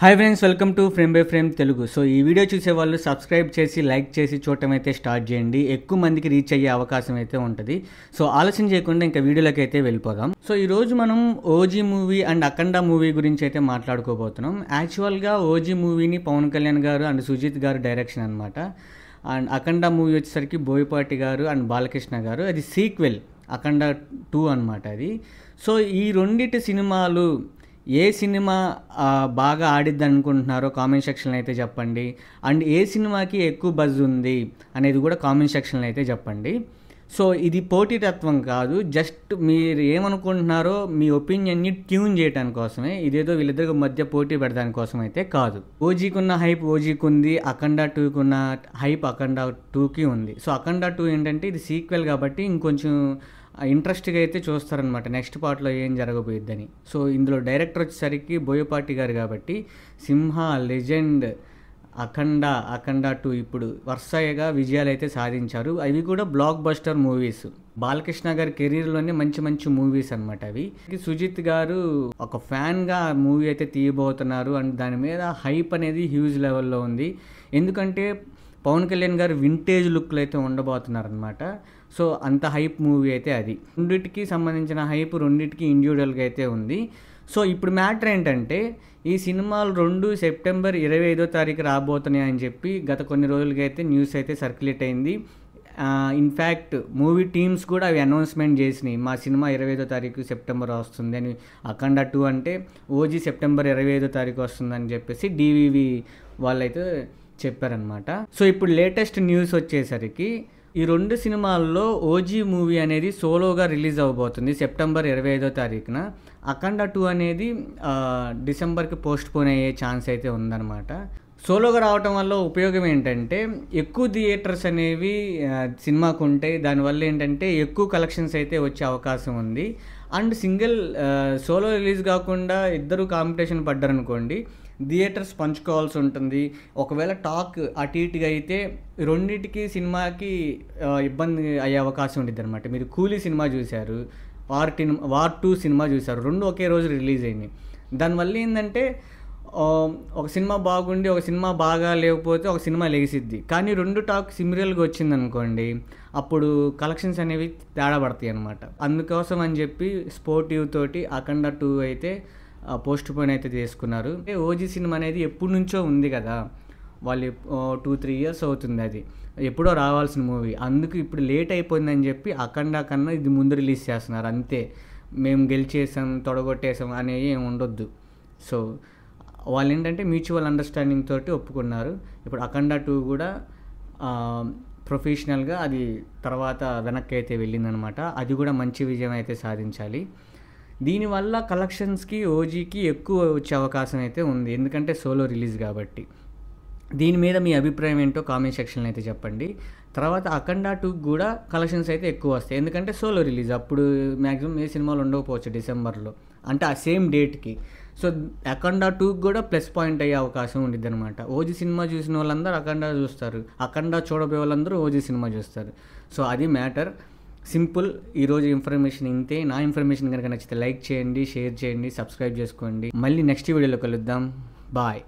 Hi friends, welcome to frame by frame Telugu. So ఈ video చూసే వాళ్ళు సబ్స్క్రైబ్ చేసి లైక్ చేసి చూడటం అయితే స్టార్ట్ చేయండి. ఎక్కువ మందికి రీచ్ అయ్యే అవకాశం అయితే ఉంటుంది. సో ఆలస్యం చేయకుండా ఇంకా వీడియోలోకి అయితే వెళ్ళిపోదాం. సో ఈరోజు మనం OG movie and Akhanda movie గురించి అయితే మాట్లాడుకోబోతున్నాం. యాక్చువల్గా ఓజీ మూవీని పవన్ కళ్యాణ్ గారు అండ్ సుజిత్ గారు డైరెక్షన్ అనమాట. అండ్ అఖండ మూవీ వచ్చేసరికి బోయపాటి గారు అండ్ బాలకృష్ణ గారు. అది సీక్వెల్ అఖండ 2 అనమాట అది. సో ఈ రెండిటి సినిమాలు ఏ సినిమా బాగా ఆడిద్ది అనుకుంటున్నారో కామెంట్ సెక్షన్లో అయితే చెప్పండి. అండ్ ఏ సినిమాకి ఎక్కువ బజ్ ఉంది అనేది కూడా కామెంట్ సెక్షన్లో అయితే చెప్పండి. సో ఇది పోటీతత్వం కాదు, జస్ట్ మీరు ఏమనుకుంటున్నారో మీ ఒపీనియన్ని ట్యూన్ చేయడానికి కోసమే. ఇదేదో వీళ్ళిద్దరికి మధ్య పోటీ పెడడానికి కోసం అయితే కాదు. ఓజీకి ఉన్న హైప్ ఓజీకి ఉంది, అఖండ 2కి ఉన్న హైప్ అఖండ 2కి ఉంది. సో అఖండ 2 ఏంటంటే ఇది సీక్వెల్ కాబట్టి ఇంకొంచెం ఇంట్రెస్ట్గా అయితే చూస్తారనమాట, నెక్స్ట్ పార్ట్లో ఏం జరగబోయిద్దని. సో ఇందులో డైరెక్టర్ వచ్చేసరికి బోయపాటి గారు కాబట్టి సింహ, లెజెండ్, అఖండ 2 ఇప్పుడు వరుసగా విజయాలు అయితే సాధించారు. అవి కూడా బ్లాక్ బస్టర్ మూవీస్. బాలకృష్ణ గారి కెరీర్లోనే మంచి మంచి మూవీస్ అనమాట అవి. సుజిత్ గారు ఒక ఫ్యాన్గా మూవీ అయితే తీయబోతున్నారు అండ్ దాని మీద హైప్ అనేది హ్యూజ్ లెవెల్లో ఉంది. ఎందుకంటే పవన్ కళ్యాణ్ గారు వింటేజ్ లుక్లో అయితే ఉండబోతున్నారు అనమాట. సో అంత హైప్ మూవీ అయితే అది. రెండింటికి సంబంధించిన హైప్ రెండింటికి ఇండివిజువల్గా అయితే ఉంది. సో ఇప్పుడు మ్యాటర్ ఏంటంటే ఈ సినిమాలు 2 సెప్టెంబర్ 25వ తారీఖు రాబోతున్నాయి అని చెప్పి గత కొన్ని రోజులుగా అయితే న్యూస్ అయితే సర్క్యులేట్ అయింది. ఇన్ఫ్యాక్ట్ మూవీ టీమ్స్ కూడా అవి అనౌన్స్మెంట్ చేసినాయి, మా సినిమా 25వ తారీఖు సెప్టెంబర్ వస్తుంది అని. అఖండ 2 అంటే ఓజీ సెప్టెంబర్ 25వ తారీఖు వస్తుందని చెప్పేసి డివివి వాళ్ళైతే చెప్పారనమాట. సో ఇప్పుడు లేటెస్ట్ న్యూస్ వచ్చేసరికి ఈ 2 సినిమాల్లో ఓజీ మూవీ అనేది సోలోగా రిలీజ్ అవ్వబోతుంది సెప్టెంబర్ 25వ తారీఖున. అఖండ 2 అనేది డిసెంబర్కి పోస్ట్ పోన్ అయ్యే ఛాన్స్ అయితే ఉందన్నమాట. సోలోగా రావటం వల్ల ఉపయోగం ఏంటంటే ఎక్కువ థియేటర్స్ అనేవి సినిమాకు ఉంటాయి. దానివల్ల ఏంటంటే ఎక్కువ కలెక్షన్స్ అయితే వచ్చే అవకాశం ఉంది. అండ్ సింగిల్ సోలో రిలీజ్ కాకుండా ఇద్దరు కాంపిటీషన్ పడ్డారనుకోండి, థియేటర్స్ పంచుకోవాల్సి ఉంటుంది. ఒకవేళ టాక్ అటు ఇటుగా అయితే రెండింటికి సినిమాకి ఇబ్బంది అయ్యే అవకాశం ఉంటుంది అనమాట. మీరు కూలీ సినిమా చూశారు, వార్ 2 సినిమా చూశారు, 2 ఒకే రోజు రిలీజ్ అయింది. దానివల్ల ఏంటంటే ఒక సినిమా బాగుండి ఒక సినిమా బాగా లేకపోతే ఒక సినిమా లెగిసిద్ది. కానీ 2 టాక్ సిమిలర్గా వచ్చిందనుకోండి, అప్పుడు కలెక్షన్స్ అనేవి తేడా పడతాయి అనమాట. అందుకోసం అని చెప్పి స్పోర్టివ్ తోటి అఖండ 2 అయితే పోస్ట్ పోన్ అయితే చేసుకున్నారు. ఓజీ సినిమా అనేది ఎప్పటి నుంచో ఉంది కదా, వాళ్ళు 2-3 ఇయర్స్ అవుతుంది అది ఎప్పుడో రావాల్సిన మూవీ. అందుకు ఇప్పుడు లేట్ అయిపోయిందని చెప్పి అఖండ కన్నా ఇది ముందు రిలీజ్ చేస్తున్నారు అంతే. మేము గెలిచేసాం తొడగొట్టేసాం అనేవి ఏమి ఉండొద్దు. సో వాళ్ళు ఏంటంటే మ్యూచువల్ అండర్స్టాండింగ్ తోటి ఒప్పుకున్నారు. ఇప్పుడు అఖండ 2 కూడా ప్రొఫెషనల్గా అది తర్వాత వెనక్కి అయితే వెళ్ళిందనమాట. అది కూడా మంచి విజయం అయితే సాధించాలి. దీనివల్ల కలెక్షన్స్కి ఓజీకి ఎక్కువ వచ్చే అవకాశం అయితే ఉంది, ఎందుకంటే సోలో రిలీజ్ కాబట్టి. దీని మీద మీ అభిప్రాయం ఏంటో కామెంట్ సెక్షన్లో అయితే చెప్పండి. తర్వాత అఖండ 2 కూడా కలెక్షన్స్ అయితే ఎక్కువ వస్తాయి, ఎందుకంటే సోలో రిలీజ్. అప్పుడు మ్యాక్సిమం ఏ సినిమాలు ఉండకపోవచ్చు డిసెంబర్లో, అంటే ఆ సేమ్ డేట్కి. సో అఖండ 2 కూడా ప్లస్ పాయింట్ అయ్యే అవకాశం ఉండిద్ది అనమాట. ఓజీ సినిమా చూసిన వాళ్ళందరూ అఖండ చూస్తారు, అఖండ చూడబోయే వాళ్ళందరూ ఓజీ సినిమా చూస్తారు. సో అది మ్యాటర్. సింపుల్. ఈరోజు ఇన్ఫర్మేషన్ ఇంతే. నా ఇన్ఫర్మేషన్ కనుక నచ్చితే లైక్ చేయండి, షేర్ చేయండి, సబ్స్క్రైబ్ చేసుకోండి. మళ్ళీ నెక్స్ట్ వీడియోలో కలుద్దాం. బాయ్.